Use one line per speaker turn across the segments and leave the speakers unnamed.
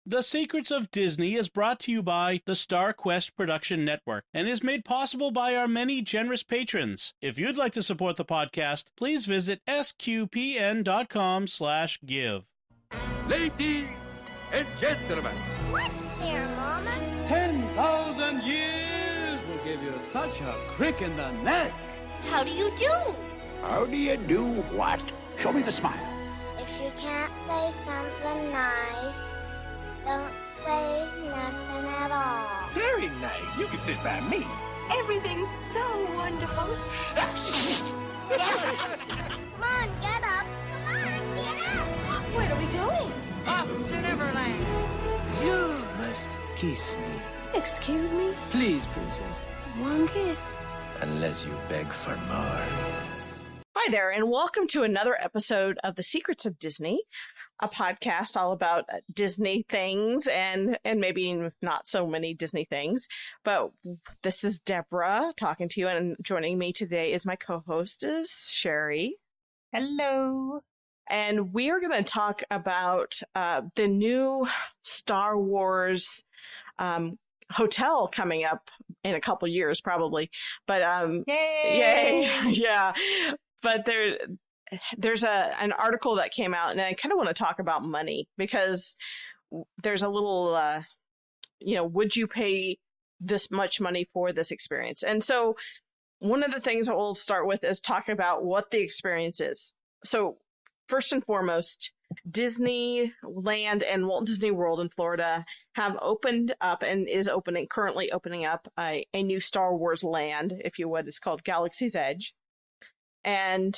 The Secrets of Disney is brought to you by the Star Quest Production Network and is made possible by our many generous patrons. If you'd like to support the podcast, please visit sqpn.com/give.
Ladies and gentlemen.
What's there, Mama?
10,000 years will give you such a crick in the neck.
How do you do?
How do you do what?
Show me the smile.
If you can't say something nice, don't say nothing at all.
Very nice. You can sit by me.
Everything's so wonderful.
Come on, get up. Come on, get up.
Where are we going?
Up to Neverland.
You must kiss me.
Excuse me?
Please, princess.
One kiss.
Unless you beg for more.
Hi there, and welcome to another episode of The Secrets of Disney, a podcast all about Disney things and maybe not so many Disney things. But this is Deborah talking to you, and joining me today is my co-hostess, Sherry.
Hello.
And we are going to talk about the new Star Wars hotel coming up in a couple years, probably. But yay! Yeah. But there's an article that came out, and I kind of want to talk about money because there's a little, would you pay this much money for this experience? And so one of the things that we'll start with is talk about what the experience is. So first and foremost, Disneyland and Walt Disney World in Florida have opened up and is currently opening up a new Star Wars land, if you would. It's called Galaxy's Edge. And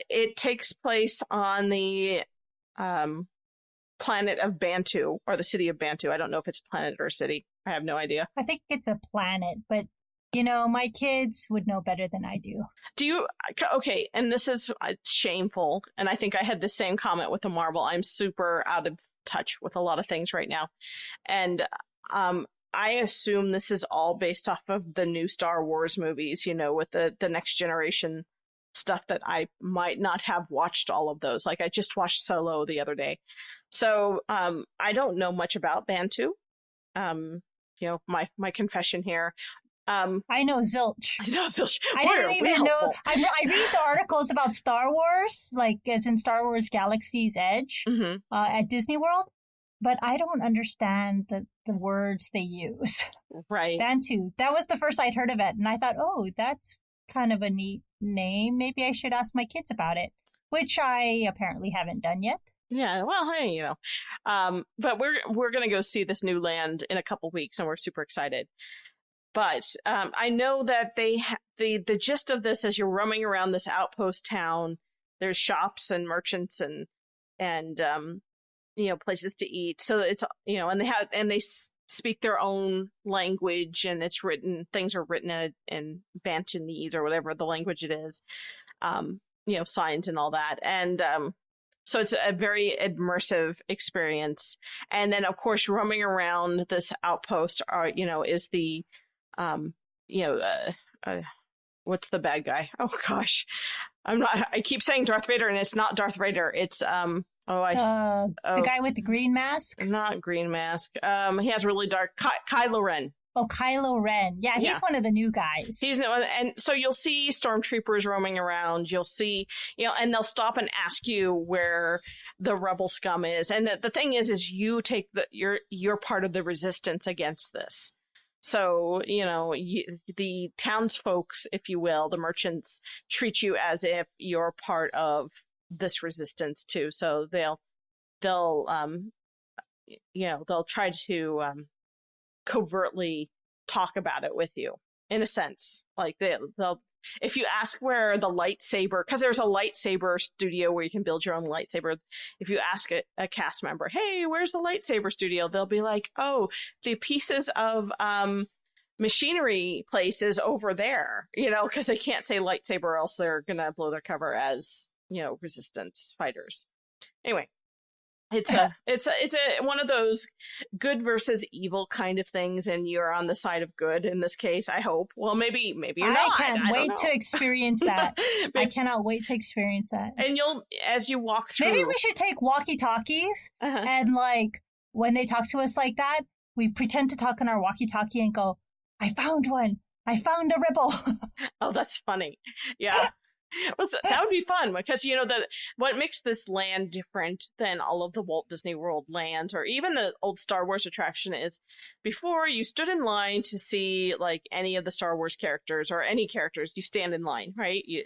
it takes place on the planet of Bantu, or the city of Bantu. I don't know if it's a planet or a city. I have no idea.
I think it's a planet, but my kids would know better than I do.
Do you? Okay, and this is shameful. And I think I had the same comment with the Marvel. I'm super out of touch with a lot of things right now. And I assume this is all based off of the new Star Wars movies, with the next generation stuff that I might not have watched all of those. Like I just watched Solo the other day. So I don't know much about Bantu. My confession here.
I know zilch.
I know zilch.
I didn't even know. I read the articles about Star Wars, like as in Star Wars Galaxy's Edge at Disney World, but I don't understand the words they use.
Right.
Bantu. That was the first I'd heard of it, and I thought, oh, that's kind of a neat name. Maybe I should ask my kids about it, which I apparently haven't done yet.
Yeah, well, hey, but we're gonna go see this new land in a couple weeks, and we're super excited. But I know that the gist of this is you're roaming around this outpost town. There's shops and merchants and places to eat. So it's and they speak their own language, and things are written in Bantonese or whatever the language it is. Signs and all that, and so it's a very immersive experience. And then of course roaming around this outpost is the what's the bad guy? Oh gosh, I keep saying Darth Vader, and it's not Darth Vader. It's the guy with the green mask. Not green mask. He has really dark. Kylo Ren.
Oh, Kylo Ren. Yeah, he's one of the new guys.
And so you'll see stormtroopers roaming around. You'll see, and they'll stop and ask you where the rebel scum is. And the thing is you take you're part of the resistance against this. So, the townsfolks, if you will, the merchants treat you as if you're part of this resistance too. So they'll try to covertly talk about it with you, in a sense. Like they'll if you ask where the lightsaber, because there's a lightsaber studio where you can build your own lightsaber. If you ask a cast member, hey, where's the lightsaber studio? They'll be like, oh, the pieces of machinery place is over there, because they can't say lightsaber or else they're going to blow their cover as, resistance fighters. Anyway, it's a one of those good versus evil kind of things, and you're on the side of good in this case, I hope. Well, maybe you're not.
I can't wait to experience that. I cannot wait to experience that.
And as you walk through,
maybe we should take walkie-talkies and when they talk to us like that, we pretend to talk on our walkie-talkie and go, I found one. I found a ribble.
Oh, that's funny. Yeah. Well, that would be fun because, what makes this land different than all of the Walt Disney World lands or even the old Star Wars attraction is before you stood in line to see like any of the Star Wars characters or any characters, you stand in line, right? You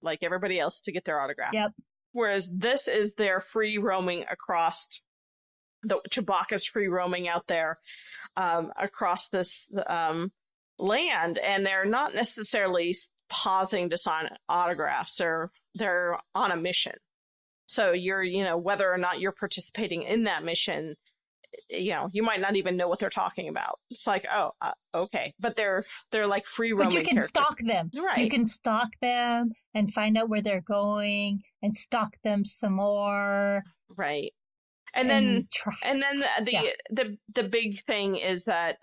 like everybody else to get their autograph.
Yep.
Whereas this is their free roaming across the Chewbacca's free roaming out there across this land, and they're not necessarily pausing to sign autographs, or they're on a mission. So you're, whether or not you're participating in that mission, you might not even know what they're talking about. It's like, oh, okay, but they're like free roaming.
But you can
characters.
stalk them,
right?
You can stalk them and find out where they're going, and stalk them some more,
right? And then the big thing is that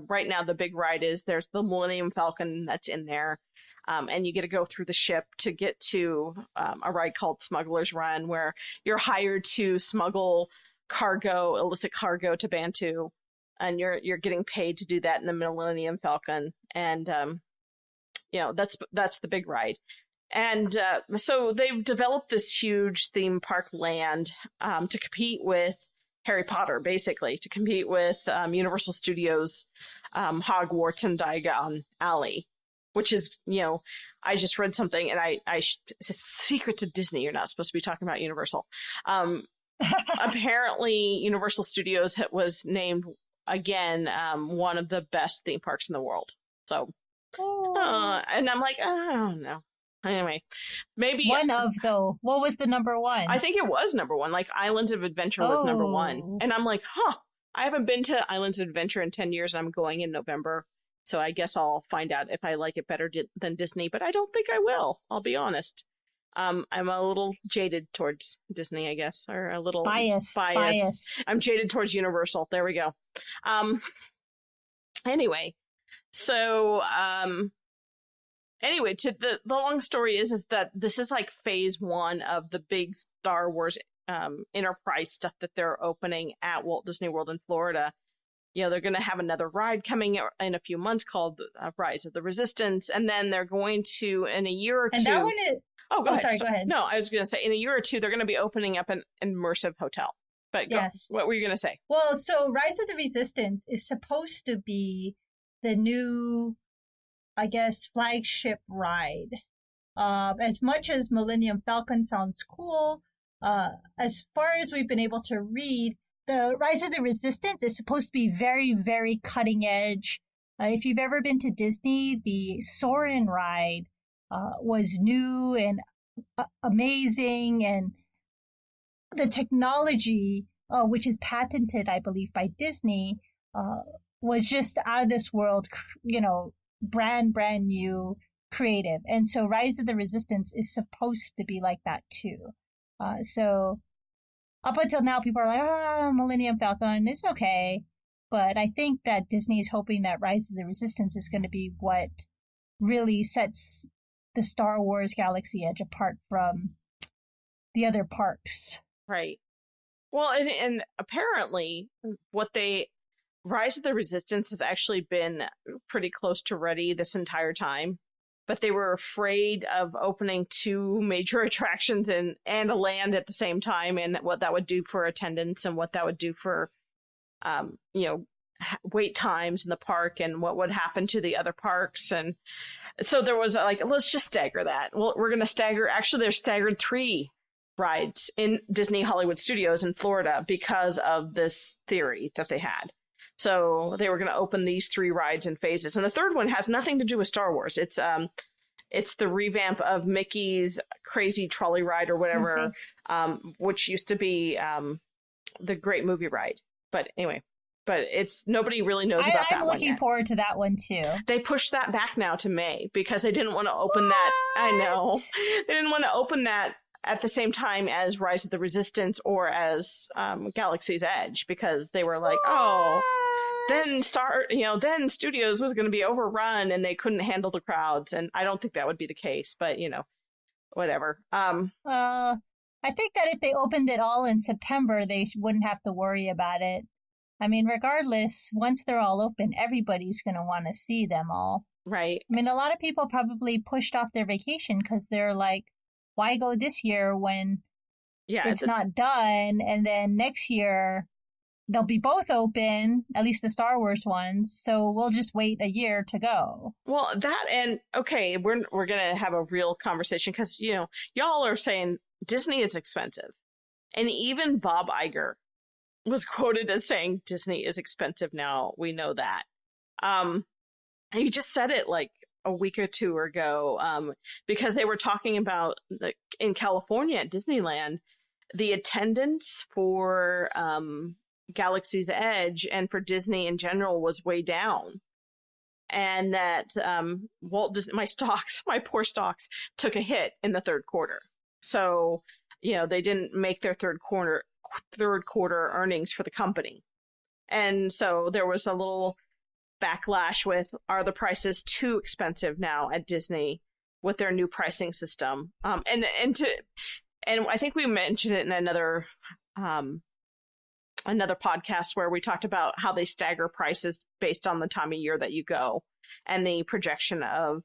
right now the big ride is there's the Millennium Falcon that's in there. And you get to go through the ship to get to a ride called Smuggler's Run, where you're hired to smuggle illicit cargo to Bantu, and you're getting paid to do that in the Millennium Falcon, and that's the big ride. And so they've developed this huge theme park land to compete with Harry Potter, basically, to compete with Universal Studios Hogwarts and Diagon Alley. Which is, I just read something, and it's secrets of Disney. You're not supposed to be talking about Universal. Apparently, Universal Studios was named again one of the best theme parks in the world. So, and I'm like, I don't know. Anyway, maybe
one of though. What was the number one?
I think it was number one. Like Islands of Adventure was number one, and I'm like, I haven't been to Islands of Adventure in 10 years, and I'm going in November. So I guess I'll find out if I like it better than Disney, but I don't think I will. I'll be honest. I'm a little jaded towards Disney, I guess, or a little biased. I'm jaded towards Universal. There we go. Anyway, so to the long story is that this is like phase one of the big Star Wars enterprise stuff that they're opening at Walt Disney World in Florida. They're going to have another ride coming in a few months called Rise of the Resistance. And then they're going to, in a year or two.
And that one is.
Oh, go ahead.
Sorry, go ahead.
No, I was going to say, in a year or two, they're going to be opening up an immersive hotel. But yes. What were you going to say?
Well, so Rise of the Resistance is supposed to be the new, I guess, flagship ride. As much as Millennium Falcon sounds cool, as far as we've been able to read, the Rise of the Resistance is supposed to be very, very cutting edge. If you've ever been to Disney, the Soarin' ride was new and amazing, and the technology, which is patented, I believe, by Disney, was just out of this world, brand new, creative. And so Rise of the Resistance is supposed to be like that too. So up until now, people are like, Millennium Falcon is okay. But I think that Disney is hoping that Rise of the Resistance is going to be what really sets the Star Wars Galaxy Edge apart from the other parks.
Right. Well, and apparently Rise of the Resistance has actually been pretty close to ready this entire time. But they were afraid of opening two major attractions and a land at the same time, and what that would do for attendance and what that would do for, wait times in the park and what would happen to the other parks. And so there was like, let's just stagger that. Well, we're going to stagger. Actually, there's staggered 3 rides in Disney Hollywood Studios in Florida because of this theory that they had. So they were going to open these 3 rides in phases. And the third one has nothing to do with Star Wars. It's the revamp of Mickey's Crazy Trolley Ride or whatever, which used to be the Great Movie Ride. But anyway, nobody really knows about that one.
I'm looking forward to that one too.
They pushed that back now to May because they didn't want to open that. I know. They didn't want to open that at the same time as Rise of the Resistance or as Galaxy's Edge, because they were like, then Studios was going to be overrun and they couldn't handle the crowds. And I don't think that would be the case, but whatever.
I I think that if they opened it all in September, they wouldn't have to worry about it. I mean, regardless, once they're all open, everybody's going to want to see them all.
Right.
I mean, a lot of people probably pushed off their vacation because they're like, why go this year when it's not done? And then next year, they'll be both open, at least the Star Wars ones. So we'll just wait a year to go.
Well, that and okay, we're going to have a real conversation because, you know, y'all are saying Disney is expensive. And even Bob Iger was quoted as saying Disney is expensive now. We know that. He just said it like a week or two ago because they were talking about in California at Disneyland, the attendance for Galaxy's Edge and for Disney in general was way down. And that Walt Disney, my poor stocks took a hit in the third quarter. So, you know, they didn't make their third quarter earnings for the company. And so there was a little backlash with, are the prices too expensive now at Disney with their new pricing system? And I think we mentioned it in another podcast where we talked about how they stagger prices based on the time of year that you go and the projection of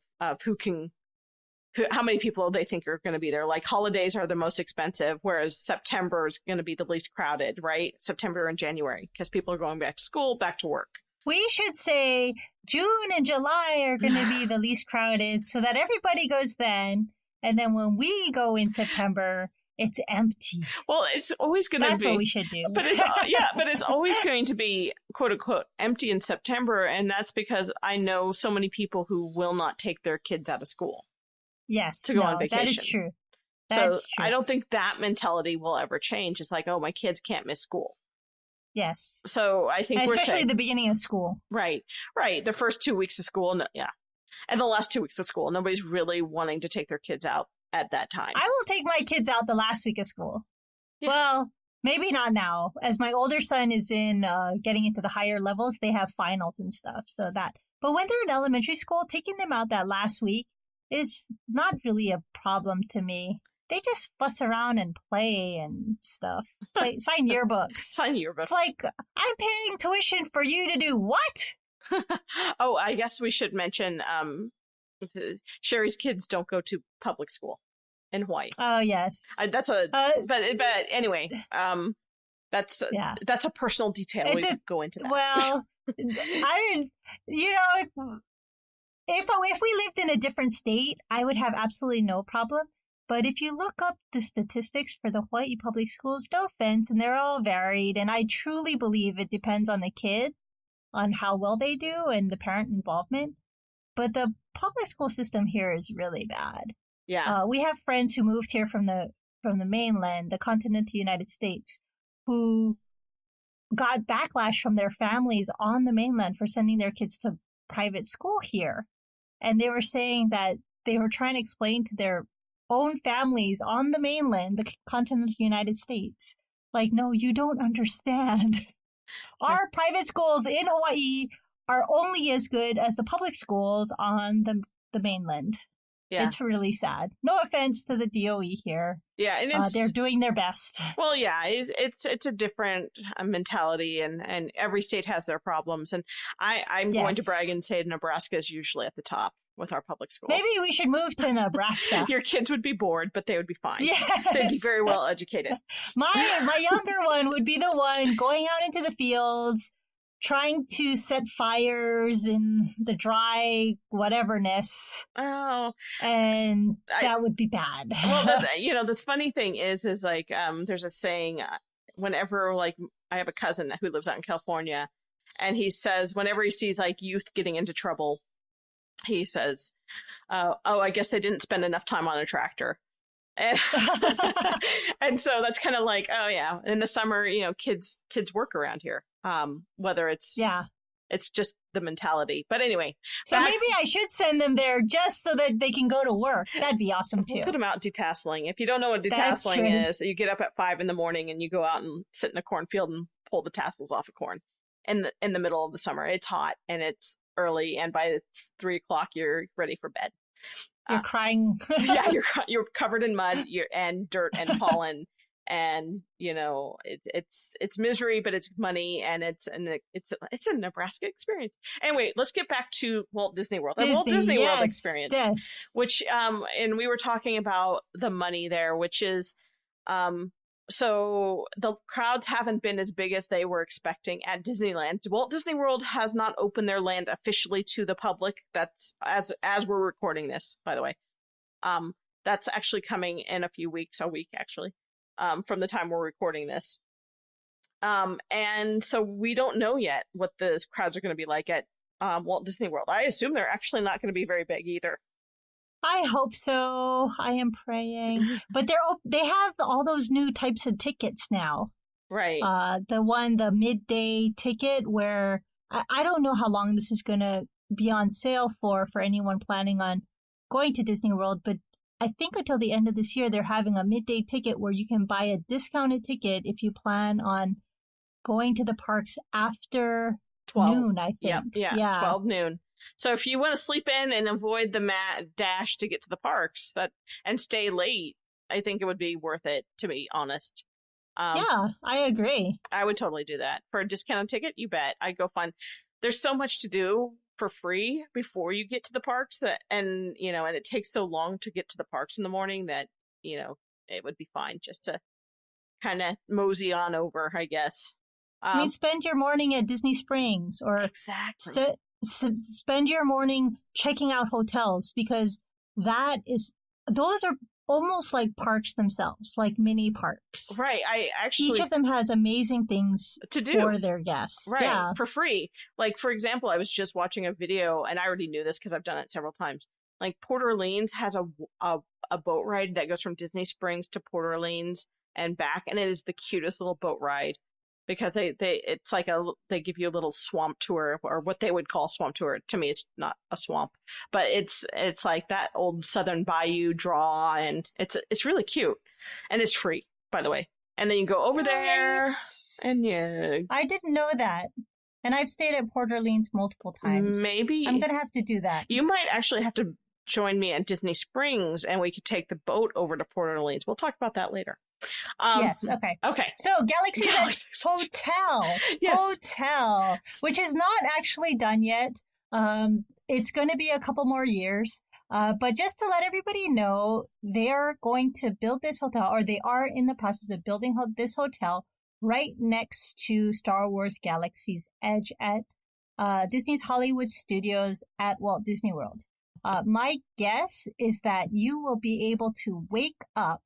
how many people they think are going to be there. Like holidays are the most expensive, whereas September is going to be the least crowded, right? September and January, because people are going back to school, back to work.
We should say June and July are going to be the least crowded so that everybody goes then. And then when we go in September, it's empty.
Well, it's always going to be.
That's what we should do.
But it's always going to be, quote unquote, empty in September. And that's because I know so many people who will not take their kids out of school.
Yes.
To go on vacation.
That is true.
That's true. I don't think that mentality will ever change. It's like, oh, my kids can't miss school.
Yes.
So I think
especially the beginning of school.
Right. The first 2 weeks of school. Yeah. And the last 2 weeks of school. Nobody's really wanting to take their kids out at that time.
I will take my kids out the last week of school. Yeah. Well, maybe not now. As my older son is in getting into the higher levels, they have finals and stuff. But when they're in elementary school, taking them out that last week is not really a problem to me. They just fuss around and play and stuff. Sign yearbooks.
Sign yearbooks.
It's like, I'm paying tuition for you to do what?
Oh, I guess we should mention Sherry's kids don't go to public school in Hawaii.
Oh, yes.
But anyway, that's a personal detail. We could go into that.
Well, if we lived in a different state, I would have absolutely no problem. But if you look up the statistics for the Hawaii public schools, no offense, and they're all varied, and I truly believe it depends on the kid, on how well they do, and the parent involvement. But the public school system here is really bad.
Yeah.
We have friends who moved here from the mainland, the continental United States, who got backlash from their families on the mainland for sending their kids to private school here. And they were saying that they were trying to explain to their own families on the mainland, the continental United States, like, no, you don't understand. Our private schools in Hawaii are only as good as the public schools on the mainland. Yeah. It's really sad. No offense to the DOE here.
Yeah, and
they're doing their best.
Well, yeah, it's a different mentality, and every state has their problems. And I'm going to brag and say Nebraska is usually at the top with our public schools.
Maybe we should move to Nebraska.
Your kids would be bored, but they would be fine.
Yes.
They'd be very well educated.
My younger one would be the one going out into the fields, trying to set fires in the dry whateverness.
Oh.
And that would be bad.
Well, the funny thing is like, there's a saying, whenever, like, I have a cousin who lives out in California, and he says, whenever he sees, like, youth getting into trouble, he says, I guess they didn't spend enough time on a tractor. And so that's kind of like, oh yeah, in the summer, kids work around here. Whether it's just the mentality. But anyway,
so maybe I should send them there just so that they can go to work. That'd be awesome too.
We'll put them out detasseling. If you don't know what detasseling is, you get up at 5 a.m. and you go out and sit in a cornfield and pull the tassels off of corn in the middle of the summer. It's hot and it's early, and by 3 o'clock you're ready for bed.
You're crying.
Yeah, you're covered in mud and dirt and pollen, and it's misery, but it's money, and it's a Nebraska experience. Anyway, let's get back to Walt Disney World. The Walt Disney World experience, which and we were talking about the money there, which is so the crowds haven't been as big as they were expecting at Disneyland. Walt Disney World has not opened their land officially to the public. That's as we're recording this, by the way. That's actually coming in a week actually, from the time we're recording this. And so we don't know yet what the crowds are going to be like at Walt Disney World. I assume they're actually not going to be very big either.
I hope so. I am praying. But they have all those new types of tickets now.
Right.
The midday ticket where I don't know how long this is going to be on sale for anyone planning on going to Disney World, but I think until the end of this year, they're having a midday ticket where you can buy a discounted ticket if you plan on going to the parks after
12
noon, I think.
Yeah, 12 noon. So if you want to sleep in and avoid the dash to get to the parks and stay late, I think it would be worth it, to be honest.
Yeah, I agree.
I would totally do that. For a discounted ticket, you bet. I'd go find. There's so much to do for free before you get to the parks and it takes so long to get to the parks in the morning that, it would be fine just to kind of mosey on over, I guess.
Spend your morning at Disney Springs or
exactly.
Spend your morning checking out hotels, because those are almost like parks themselves, like mini parks.
Right.
Each of them has amazing things
to do
for their guests.
Right.
Yeah.
For free. Like, for example, I was just watching a video, and I already knew this because I've done it several times. Like, Port Orleans has a boat ride that goes from Disney Springs to Port Orleans and back, and it is the cutest little boat ride. Because it's like they give you a little swamp tour, or what they would call a swamp tour. To me, it's not a swamp, but it's like that old Southern Bayou draw, and it's really cute, and it's free, by the way. And then you go over there, and yeah,
I didn't know that, and I've stayed at Port Orleans multiple times.
Maybe
I'm gonna have to do that.
You might actually have to join me at Disney Springs, and we could take the boat over to Port Orleans. We'll talk about that later.
Yes. Okay. So Galaxy's Edge Hotel.
Yes.
Hotel, which is not actually done yet. It's going to be a couple more years. But just to let everybody know, they're going to build this hotel, or they are in the process of building this hotel right next to Star Wars Galaxy's Edge at Disney's Hollywood Studios at Walt Disney World. My guess is that you will be able to wake up,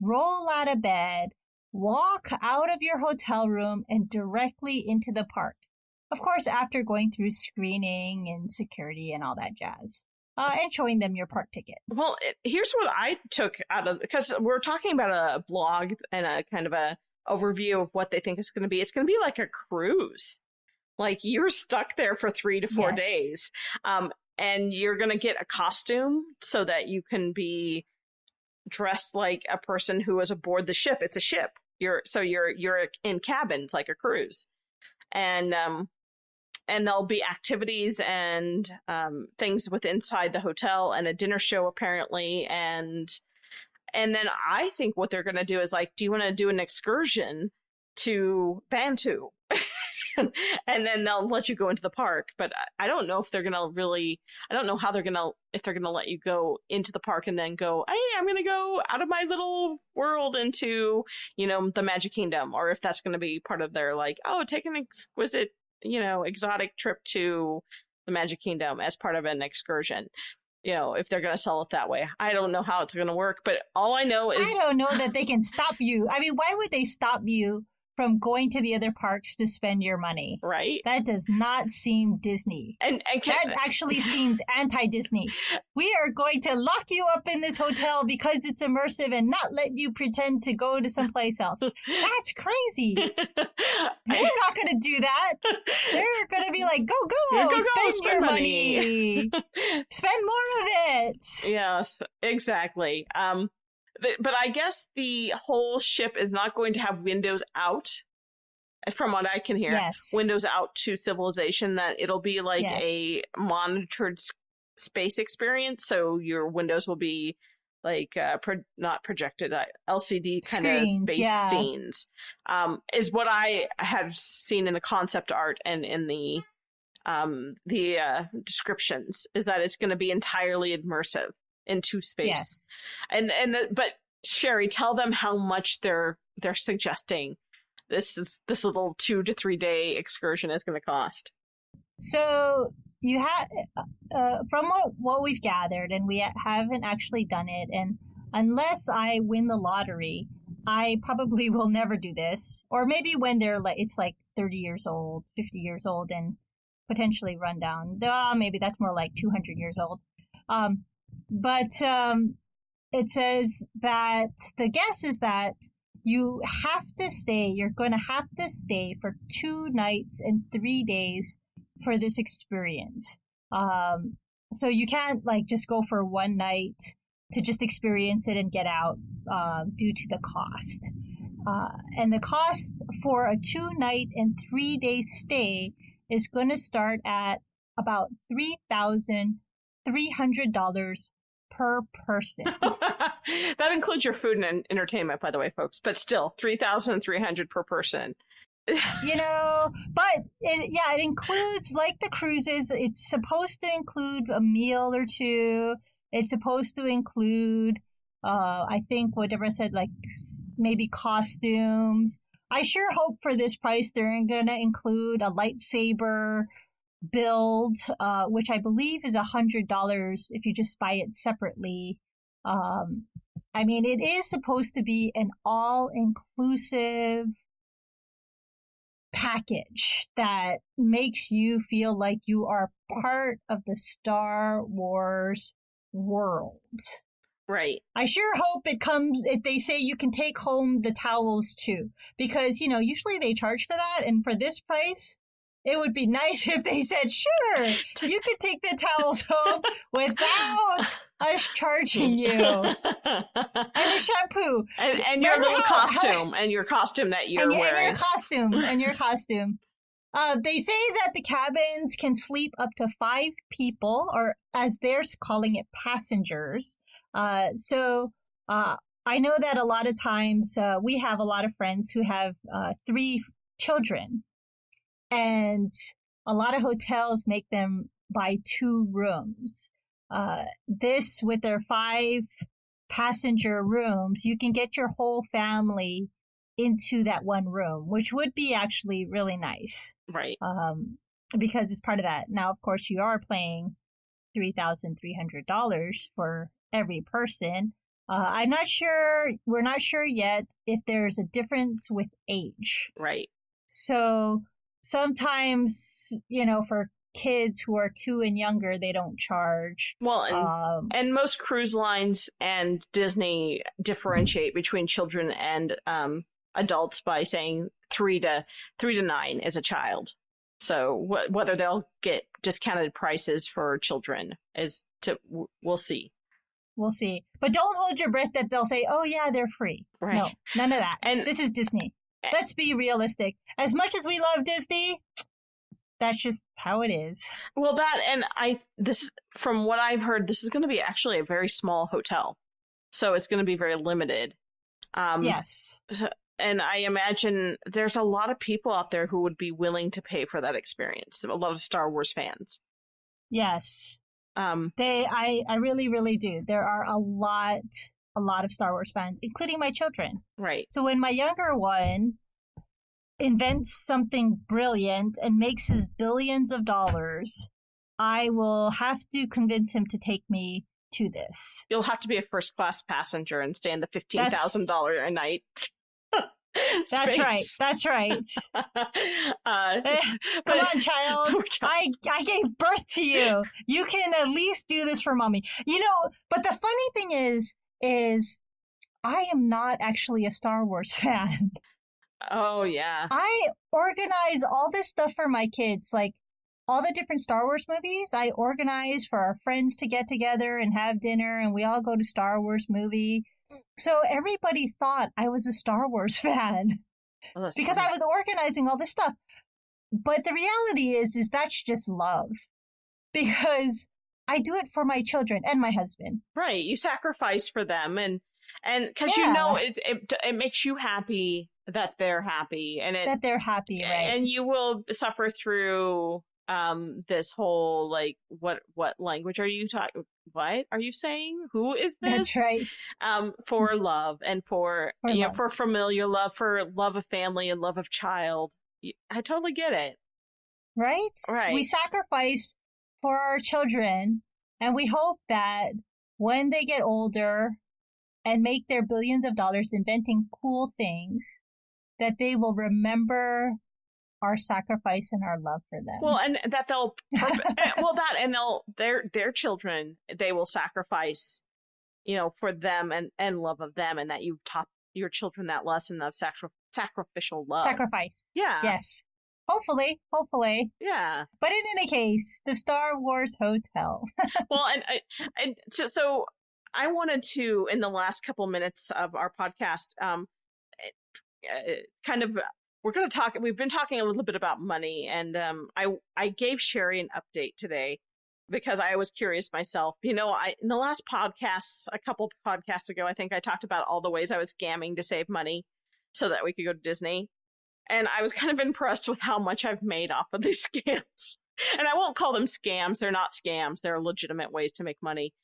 roll out of bed, walk out of your hotel room, and directly into the park. Of course, after going through screening and security and all that jazz. And showing them your park ticket.
Well, here's what I took out of, because we're talking about a blog and a kind of a overview of what they think it's going to be. It's going to be like a cruise. Like, you're stuck there for 3 to 4 days. And you're going to get a costume so that you can be dressed like a person who is aboard the ship. It's a ship. You're in cabins like a cruise. And there'll be activities and things inside the hotel, and a dinner show apparently. And then I think what they're going to do is, like, do you want to do an excursion to Bantu? And then they'll let you go into the park. But I don't know if they're going to really, I don't know how they're going to, if they're going to let you go into the park and then go, hey, I'm going to go out of my little world into, the Magic Kingdom. Or if that's going to be part of their, like, oh, take an exquisite, exotic trip to the Magic Kingdom as part of an excursion. If they're going to sell it that way. I don't know how it's going to work, but all I know is...
I don't know that they can stop you. I mean, why would they stop you from going to the other parks to spend your money?
Right.
That does not seem Disney. And that actually seems anti-Disney. We are going to lock you up in this hotel because it's immersive and not let you pretend to go to someplace else. That's crazy. They're not going to do that. They're going to be like, go, spend your money. Spend more of it.
Yes, exactly. But I guess the whole ship is not going to have windows out, from what I can hear.
Yes.
Windows out to civilization, that it'll be like a monitored space experience. So your windows will be like not projected, LCD kind of space scenes, is what I have seen in the concept art and in the descriptions, is that it's going to be entirely immersive into space. Yes. But Sherry, tell them how much they're suggesting this little 2 to 3 day excursion is going to cost.
So you have, from what we've gathered, and we haven't actually done it, and unless I win the lottery, I probably will never do this. Or maybe when it's like 30 years old, 50 years old, and potentially run down. Maybe that's more like 200 years old. But it says that the guess is that you're going to have to stay for 2 nights and 3 days for this experience. So you can't just go for 1 night to just experience it and get out due to the cost. And the cost for a 2-night and 3-day stay is going to start at about $3,300 per person.
That includes your food and entertainment, by the way, folks. But still, $3,300 per person.
But it includes, like the cruises, it's supposed to include a meal or two. It's supposed to include, I think, whatever I said, maybe costumes. I sure hope for this price they're going to include a lightsaber build, which I believe is $100 if you just buy it separately. It is supposed to be an all-inclusive package that makes you feel like you are part of the Star Wars world.
Right.
I sure hope if they say you can take home the towels too, because, usually they charge for that. And for this price, it would be nice if they said, sure, you can take the towels home without us charging you. And the shampoo.
And your little costume. And your costume that you're wearing.
And your costume. They say that the cabins can sleep up to 5 people, or as they're calling it, passengers. So I know that a lot of times we have a lot of friends who have 3 children, and a lot of hotels make them buy 2 rooms. This, with their 5 passenger rooms, you can get your whole family into that 1 room, which would be actually really nice.
Right.
Because it's part of that. Now, of course, you are paying $3,300 for every person. We're not sure yet if there's a difference with age.
Right.
So sometimes, for kids who are 2 and younger, they don't charge.
Well, and most cruise lines and Disney differentiate between children and adults by saying 3 to 9 is a child. So whether they'll get discounted prices for children we'll see.
We'll see. But don't hold your breath that they'll say, oh yeah, they're free. Right. No, none of that. And this is Disney. Let's be realistic. As much as we love Disney, that's just how it is.
Well, this, from what I've heard, this is going to be actually a very small hotel. So it's going to be very limited.
Yes.
And I imagine there's a lot of people out there who would be willing to pay for that experience. A lot of Star Wars fans.
Yes. I really, really do. There are a lot of Star Wars fans, including my children.
Right.
So when my younger one invents something brilliant and makes his billions of dollars, I will have to convince him to take me to this.
You'll have to be a first-class passenger and stay in the $15,000 a night.
That's right. Come on, child. I gave birth to you. You can at least do this for mommy. But the funny thing is I am not actually a Star Wars fan.
Oh, yeah.
I organize all this stuff for my kids, like all the different Star Wars movies. I organize for our friends to get together and have dinner, and we all go to Star Wars movie. So everybody thought I was a Star Wars fan because I was organizing all this stuff. But the reality is that's just love, because I do it for my children and my husband.
Right. You sacrifice for them, and because it makes you happy that they're happy, and
that they're happy, right?
And you will suffer through this whole like what language are you talking? What are you saying? Who is this?
That's right.
For love and for familiar love, for love of family and love of child. I totally get it.
Right?
Right.
We sacrifice for our children, and we hope that when they get older and make their billions of dollars inventing cool things, that they will remember our sacrifice and our love for them.
Well, and that they'll their children, they will sacrifice, for them and love of them, and that you've taught your children that lesson of sacrificial love.
Sacrifice.
Yeah.
Yes. Hopefully.
Yeah.
But in any case, the Star Wars Hotel.
Well, and so I wanted to, in the last couple minutes of our podcast, we've been talking a little bit about money, and I gave Sherry an update today because I was curious myself. In the last podcast, a couple podcasts ago, I think I talked about all the ways I was scamming to save money so that we could go to Disney. And I was kind of impressed with how much I've made off of these scams. And I won't call them scams. They're not scams. They're legitimate ways to make money.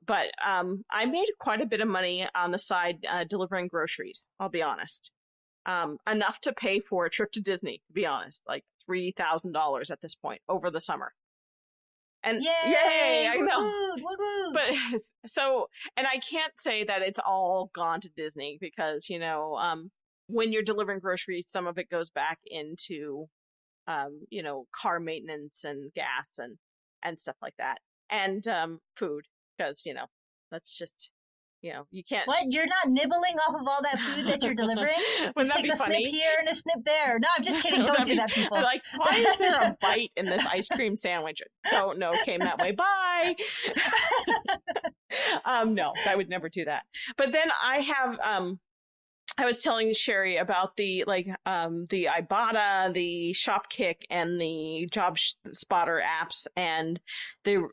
But I made quite a bit of money on the side delivering groceries, I'll be honest. Enough to pay for a trip to Disney, to be honest, like $3,000 at this point over the summer. And yay, I know.
Woot.
But and I can't say that it's all gone to Disney because, when you're delivering groceries, some of it goes back into, car maintenance and gas and stuff like that. And food, because, that's just, you can't.
What? You're not nibbling off of all that food that you're delivering? Just take a snip here and a snip there. No, I'm just kidding. Don't do that, people.
Like, why is there a bite in this ice cream sandwich? Don't know. Came that way. Bye. No, I would never do that. But then I have, I was telling Sherry about the Ibotta, the Shopkick, and the Job Spotter apps, and the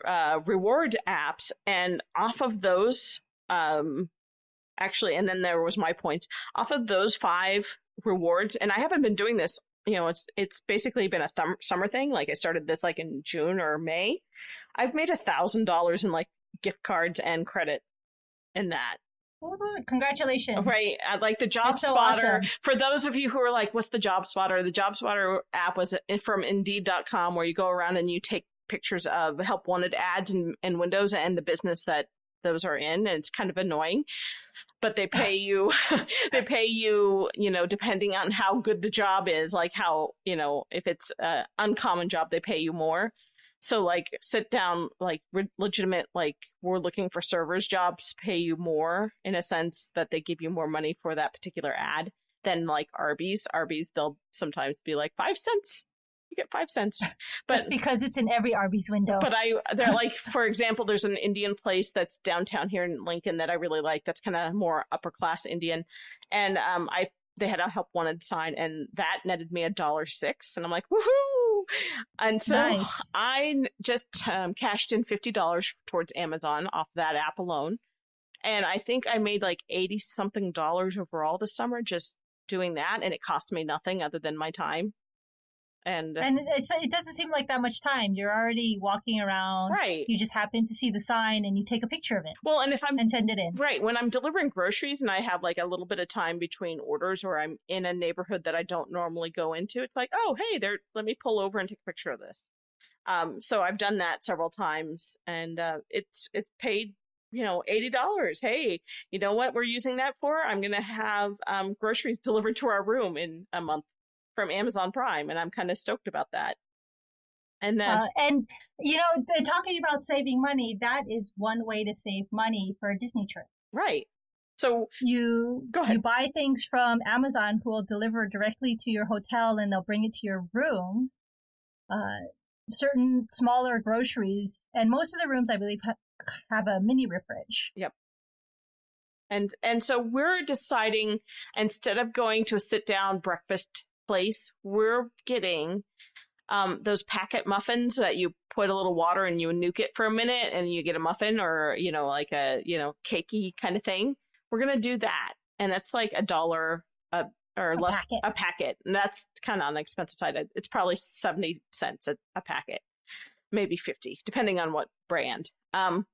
reward apps, and off of those, actually, and then there was my points off of those 5 rewards, and I haven't been doing this. It's basically been a summer thing. Like I started this like in June or May. I've made $1,000 in like gift cards and credit in that.
Congratulations.
Right. Like the Job Spotter. Awesome. For those of you who are like, what's the Job Spotter? The Job Spotter app was from Indeed.com, where you go around and you take pictures of help wanted ads in Windows and the business that those are in. And it's kind of annoying. But they pay you, depending on how good the job is, like how, if it's an uncommon job, they pay you more. So like sit down, like legitimate, like we're looking for servers jobs pay you more in a sense that they give you more money for that particular ad than like Arby's. They'll sometimes be like 5 cents. You get 5 cents. But
that's because it's in every Arby's window.
But they're like, for example, there's an Indian place that's downtown here in Lincoln that I really like. That's kind of more upper class Indian. And they had a help wanted sign, and that netted me $1.06. And I'm like, woohoo! And so nice. I just cashed in $50 towards Amazon off that app alone. And I think I made like $80-something overall this summer just doing that. And it cost me nothing other than my time. And
it doesn't seem like that much time. You're already walking around.
Right.
You just happen to see the sign and you take a picture of it.
Well, and
send it in.
Right. When I'm delivering groceries and I have like a little bit of time between orders, or I'm in a neighborhood that I don't normally go into, it's like, oh, hey, let me pull over and take a picture of this. So I've done that several times, and it's paid, $80. Hey, you know what we're using that for? I'm going to have groceries delivered to our room in a month from Amazon Prime, and I'm kind of stoked about that. And then,
talking about saving money, that is one way to save money for a Disney trip.
Right. So
you
go ahead.
You buy things from Amazon, who will deliver directly to your hotel, and they'll bring it to your room. Certain smaller groceries, and most of the rooms, I believe, have a mini fridge.
Yep. And so we're deciding, instead of going to a sit down breakfast place, we're getting those packet muffins that you put a little water and you nuke it for a minute and you get a muffin, or, like a, cakey kind of thing. We're going to do that. And it's like $1 or less a packet. And that's kind of on the expensive side. It's probably 70 cents a packet, maybe 50, depending on what brand. And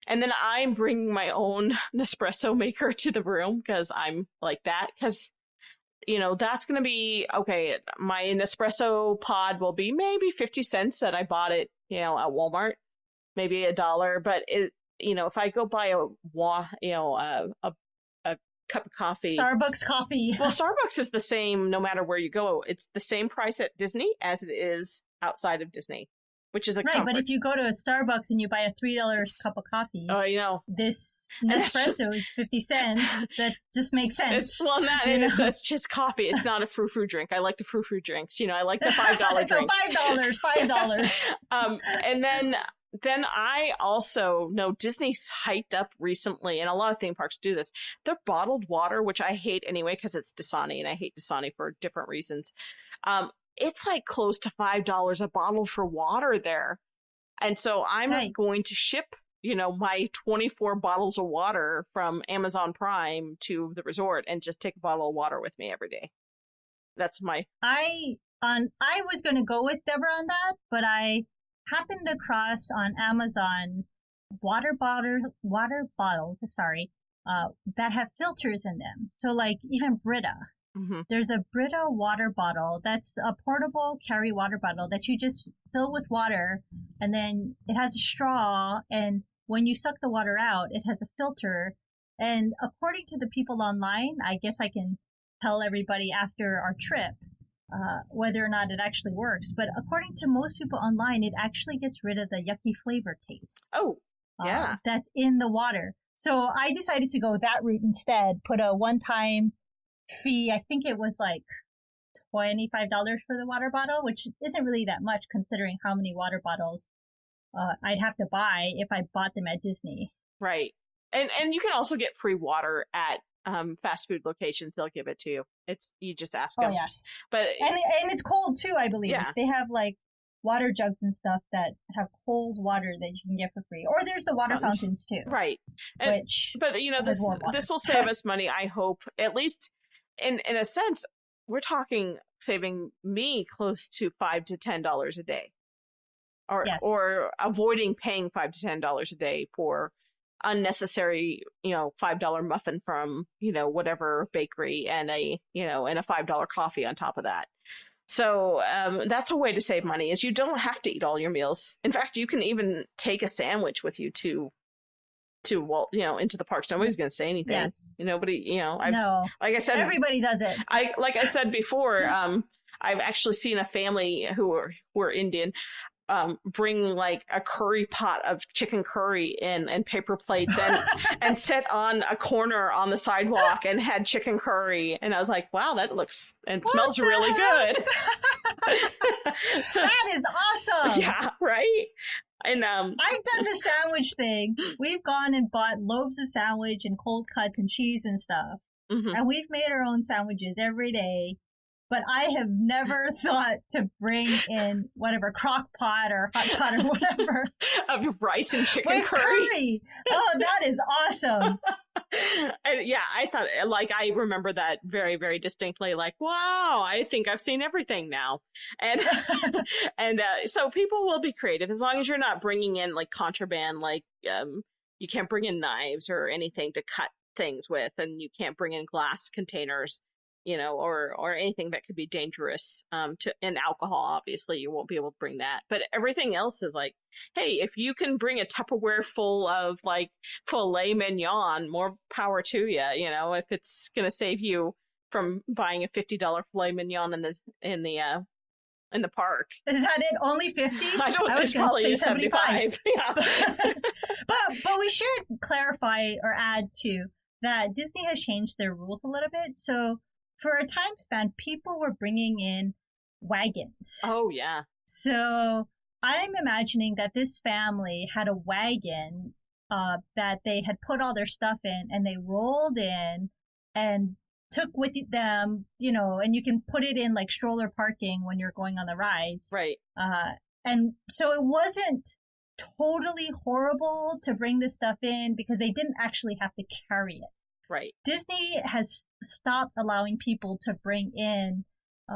then I'm bringing my own Nespresso maker to the room because I'm like that. Because, that's going to be, okay, my Nespresso pod will be maybe 50 cents that I bought it, at Walmart, maybe $1. But, if I go buy a cup of coffee.
Starbucks coffee.
Well, Starbucks is the same no matter where you go. It's the same price at Disney as it is outside of Disney, which is a
right.
comfort.
But if you go to a Starbucks and you buy a $3 cup of coffee, this Nespresso is 50 cents. That just makes sense.
It's just coffee. It's not a frou-frou drink. I like the frou-frou drinks. I like the $5 drinks.
So $5.
And then I also know Disney's hyped up recently, and a lot of theme parks do this. Their bottled water, which I hate anyway because it's Dasani, and I hate Dasani for different reasons. It's like close to $5 a bottle for water there. And so I'm going to ship, my 24 bottles of water from Amazon Prime to the resort and just take a bottle of water with me every day. That's my... I
was going to go with Deborah on that, but I happened across on Amazon water bottles, that have filters in them. So like even Brita. Mm-hmm. There's a Brita water bottle that's a portable carry water bottle that you just fill with water, and then it has a straw, and when you suck the water out, it has a filter. And according to the people online, I guess I can tell everybody after our trip whether or not it actually works. But according to most people online, it actually gets rid of the yucky flavor taste.
Oh, yeah.
That's in the water. So I decided to go that route instead, put a one-time fee. I think it was like $25 for the water bottle, which isn't really that much considering how many water bottles I'd have to buy if I bought them at Disney.
Right. And you can also get free water at fast food locations. They'll give it to you. You just ask them.
Oh, yes.
But
and it's cold too, I believe. Yeah. They have like water jugs and stuff that have cold water that you can get for free. Or there's the water fountains too.
Right. But this will save us money, I hope. At least in a sense, we're talking saving me close to $5 to $10 a day. Or avoiding paying $5 to $10 a day for unnecessary, $5 muffin from, whatever bakery and a $5 coffee on top of that. So that's a way to save money, is you don't have to eat all your meals. In fact, you can even take a sandwich with you into the parks. Nobody's going to say anything.
Yes.
Nobody,
no.
Like I said,
everybody does it.
Like I said before, I've actually seen a family who were Indian bring like a curry pot of chicken curry and paper plates and sit on a corner on the sidewalk and had chicken curry. And I was like, wow, that looks and smells really good.
That is awesome.
Yeah, right? And
I've done the sandwich thing. We've gone and bought loaves of sandwich and cold cuts and cheese and stuff. Mm-hmm. And we've made our own sandwiches every day. But I have never thought to bring in whatever crock pot or hot pot or whatever
of rice and chicken curry.
Oh, that is awesome.
And yeah, I thought, I remember that very, very distinctly. Like, wow, I think I've seen everything now. And so people will be creative as long as you're not bringing in like contraband, like you can't bring in knives or anything to cut things with, and you can't bring in glass containers. Or anything that could be dangerous, and alcohol, obviously you won't be able to bring that. But everything else is like, hey, if you can bring a Tupperware full of like filet mignon, more power to you. If it's going to save you from buying a $50 filet mignon in the park.
Is that it? Only 50?
I don't know. It's probably 75. Yeah.
But we should clarify or add to that Disney has changed their rules a little bit. So for a time span, people were bringing in wagons.
Oh, yeah.
So I'm imagining that this family had a wagon that they had put all their stuff in, and they rolled in, and took with them, you know, and you can put it in like stroller parking when you're going on the rides.
Right.
And so it wasn't totally horrible to bring this stuff in because they didn't actually have to carry it.
Right.
Disney has stopped allowing people to bring in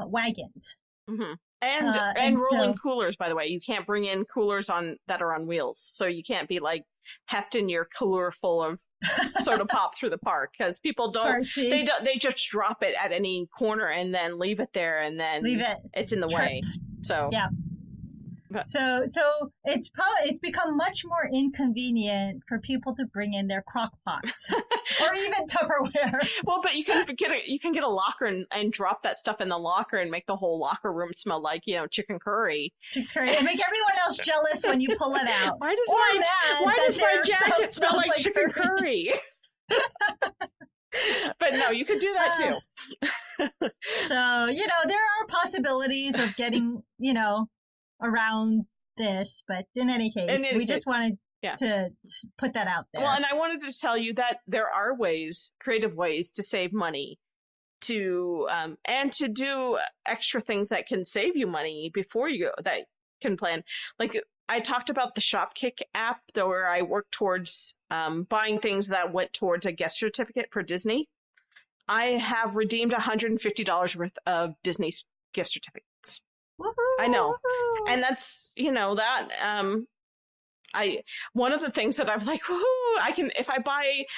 wagons.
Mm-hmm. And rolling coolers, by the way. You can't bring in coolers that are on wheels. So you can't be like hefting your cooler full of soda pop through the park because people don't, they just drop it at any corner and then leave it there and then it's in the way. So
yeah. So it's become much more inconvenient for people to bring in their crock pots or even Tupperware.
Well, but you can get a locker and drop that stuff in the locker and make the whole locker room smell like, you know, chicken curry.
And make everyone else jealous when you pull it out.
Why does my jacket smell like chicken curry? But no, you could do that too.
So, you know, there are possibilities of getting, you know, around this, but in any case, we just wanted to put that out there.
Well, and I wanted to tell you that there are creative ways to save money and to do extra things that can save you money before you go, that can plan. Like I talked about the Shopkick app where I worked towards buying things that went towards a gift certificate for Disney. I have redeemed $150 worth of Disney gift certificates.
Woo-hoo,
I know.
woo-hoo.
And that's, you know, that one of the things that I'm like, woohoo,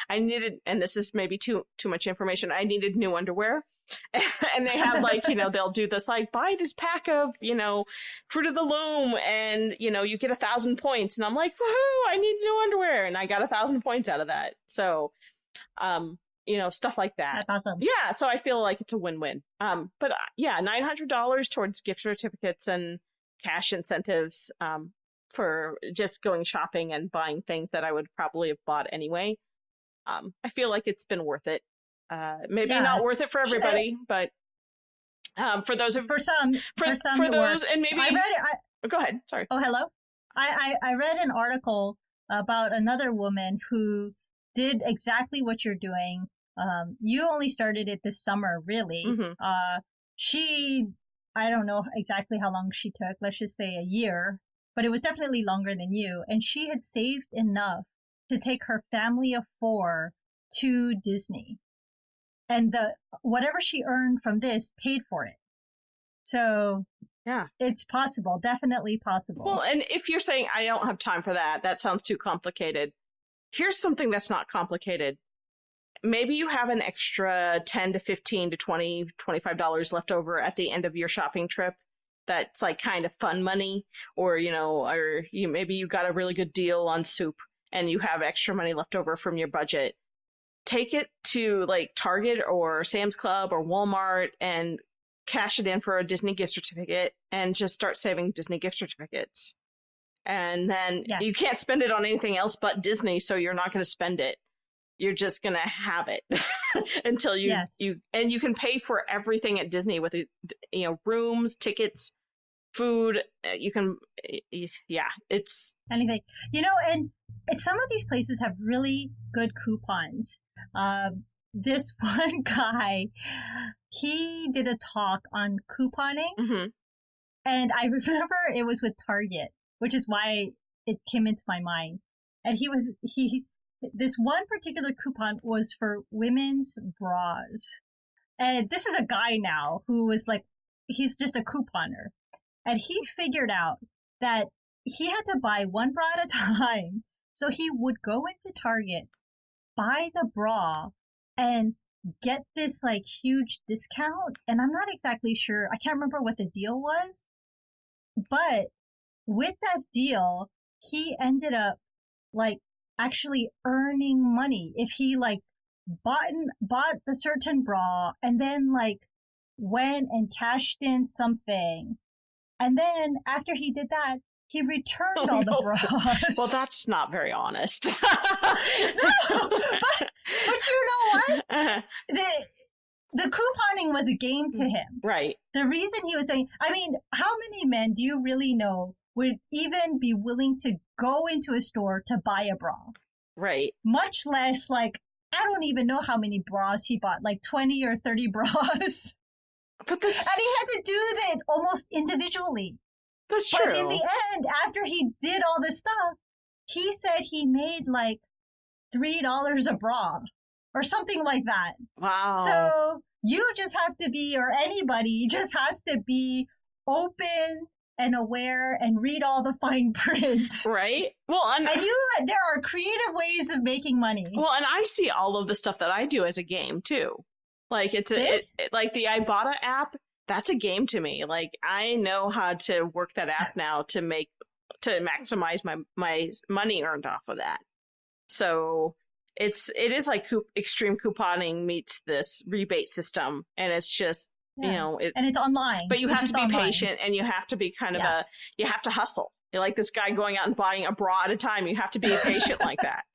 I needed, and this is maybe too much information, I needed new underwear. And they have like, you know, they'll do this like, buy this pack of, you know, Fruit of the Loom and, you know, you get 1,000 points. And I'm like, woohoo, I need new underwear. And I got 1,000 points out of that. So, you know, stuff like that.
That's awesome.
Yeah, so I feel like it's a win-win. But yeah, $900 towards gift certificates and cash incentives for just going shopping and buying things that I would probably have bought anyway. I feel like it's been worth it. Maybe not worth it for everybody, but for some, for those, and maybe go ahead. Sorry.
Oh, hello. I read an article about another woman who did exactly what you're doing. You only started it this summer, really. Mm-hmm. I don't know exactly how long she took. Let's just say a year, but it was definitely longer than you. And she had saved enough to take her family of 4 to Disney. And whatever she earned from this paid for it. So yeah, it's possible. Definitely possible.
Well, and if you're saying, I don't have time for that, that sounds too complicated. Here's something that's not complicated. Maybe you have an extra $10 to $15 to $20, $25 left over at the end of your shopping trip. That's like kind of fun money, or, you know, maybe you got a really good deal on soup and you have extra money left over from your budget. Take it to like Target or Sam's Club or Walmart and cash it in for a Disney gift certificate and just start saving Disney gift certificates. And then you can't spend it on anything else but Disney, so you're not going to spend it. You're just going to have it until you can pay for everything at Disney with, you know, rooms, tickets, food. You can, it's
anything, you know, and some of these places have really good coupons. This one guy, he did a talk on couponing, mm-hmm. and I remember it was with Target, which is why it came into my mind. And this one particular coupon was for women's bras. And this is a guy now who was like, he's just a couponer. And he figured out that he had to buy one bra at a time. So he would go into Target, buy the bra, and get this like huge discount. And I'm not exactly sure. I can't remember what the deal was. But with that deal, he ended up like actually earning money if he like bought the certain bra and then like went and cashed in something. And then after he did that, he returned all the bras.
Well, that's not very honest.
No, but you know what? Uh-huh. The couponing was a game to him.
Right.
The reason he was saying, I mean, how many men do you really know would even be willing to go into a store to buy a bra?
Right.
Much less like I don't even know how many bras he bought, like 20 or 30 bras.
But and
he had to do that almost individually.
That's true.
But in the end, after he did all this stuff, he said he made like $3 a bra or something like that.
Wow.
So you just have to be, or anybody just has to be open and aware and read all the fine print.
Right? Well, and
there are creative ways of making money.
Well, and I see all of the stuff that I do as a game too. Like like the Ibotta app, that's a game to me. Like I know how to work that app now to maximize my money earned off of that. So it is like extreme couponing meets this rebate system, and it's just and
it's online.
But you have to be patient, and you have to be kind of you have to hustle. You're like this guy going out and buying a bra at a time. You have to be patient like that.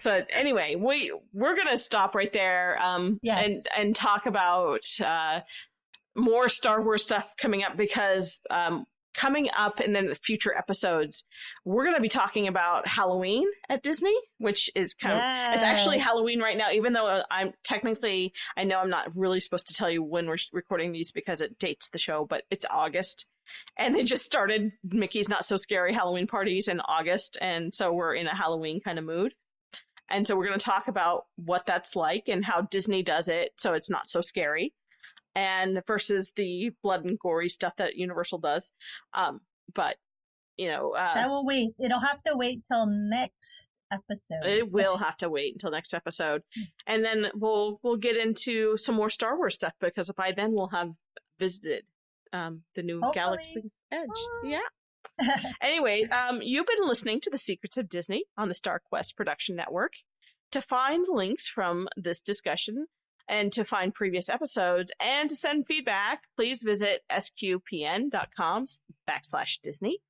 But anyway, we're gonna stop right there and talk about more Star Wars stuff coming up, because coming up in the future episodes, we're going to be talking about Halloween at Disney, which is it's actually Halloween right now, even though I know I'm not really supposed to tell you when we're recording these because it dates the show, but it's August. And they just started Mickey's Not So Scary Halloween parties in August. And so we're in a Halloween kind of mood. And so we're going to talk about what that's like and how Disney does it so it's not so scary, and versus the blood and gory stuff that Universal does. But, that will wait.
It'll have to wait till next episode.
It will have to wait until next episode. And then we'll get into some more Star Wars stuff, because by then we'll have visited the new Galaxy's Edge. Yeah. Anyway, you've been listening to The Secrets of Disney on the Star Quest Production Network. To find links from this discussion and to find previous episodes and to send feedback, please visit sqpn.com/Disney.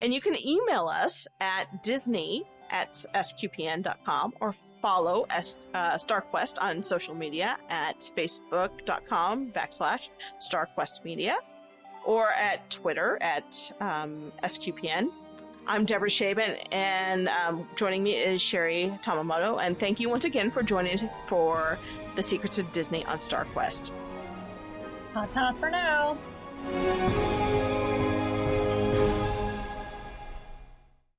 And you can email us at disney@sqpn.com or follow StarQuest on social media at facebook.com/StarQuestMedia. Or at Twitter at SQPN. I'm Deborah Shaban, and joining me is Sherry Tamamoto. And thank you once again for joining us for The Secrets of Disney on Star Quest.
Ta-ta for now.